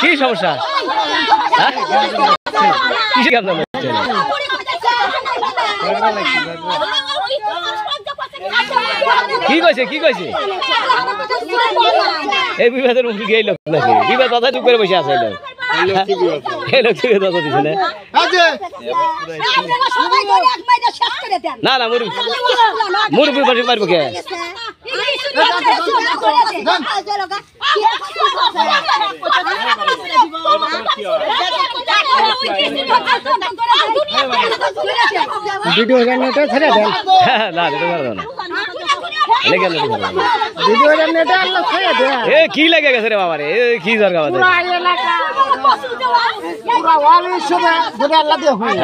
কি সমস্যা কিসে কাম হচ্ছে না কি কইছে এই বিবাদের মুখে গেই লোক নাকি বিবাদ দাদা চুপ করে বসে আছে এই লোক কি দাদা দিছে না না মুরবি বসে পারবো কে ভিডিও নেটে ছেড়ে দেন না এটা ভালো না লেগে না ভিডিও নেটে আল্লাহ ছেড়ে দে এ কি লাগে গেছে রে বাবা রে এ কি দরকার আছে পুরো এলাকা পুরো ওয়ালি সবে যদি আল্লাহ দিয়ে হয়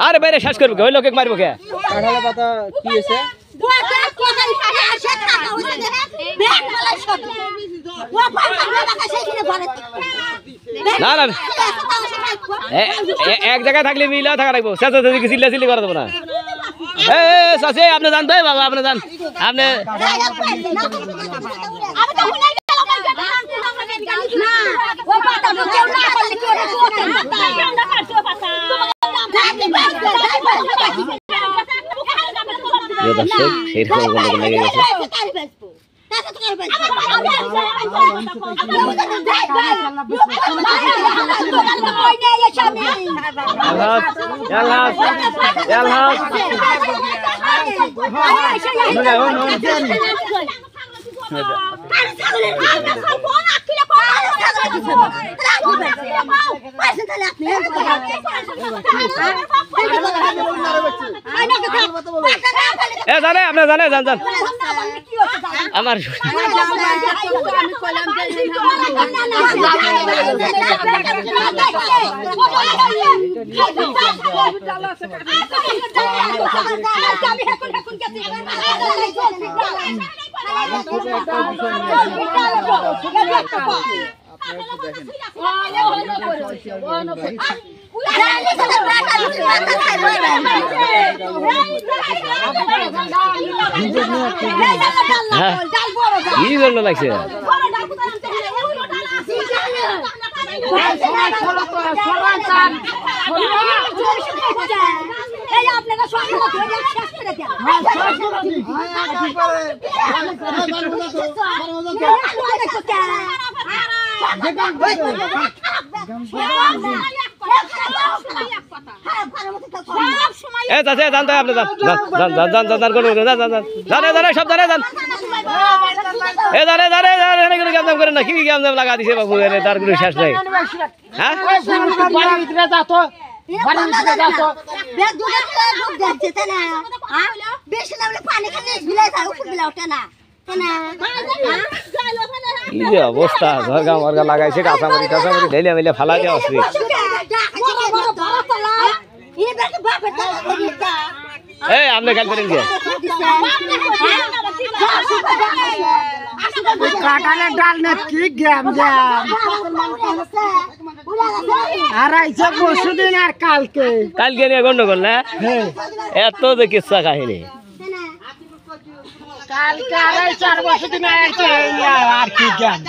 আরে বাইরে শেষ করবো ওই লোকে মারবো কে পাতা কি হয়েছে না না এক জায়গায় থাকলে মিলা থাকা রাখবো চিল্লা চিল্লি করা দেবো না আপনি জান তো বাবা আপনি জান আপনি জানে জান জান আমার কি জন্য লাগছে জানতে আপনি সব জানে জান জানে করেন না কি গাম লাগা দিছে বাবু তার কোনো শেষ নাই হ্যাঁ অবস্থা ঝরগা মরগা লাগাইছে কাঁচামরি টাচামরি ঢেলে মেলে ফালা দেওয়া আছে এই আপনি খেল করেন কে কাটালে ডাল না কি গ্যাম জ্যাম আর আইছে পরশুদিন আর কালকে নিয়ে গন্ডগোল না এত যে কিচ্ছা কাহিনী কালকে আর 4 বছর দিন আর কি গ্যাম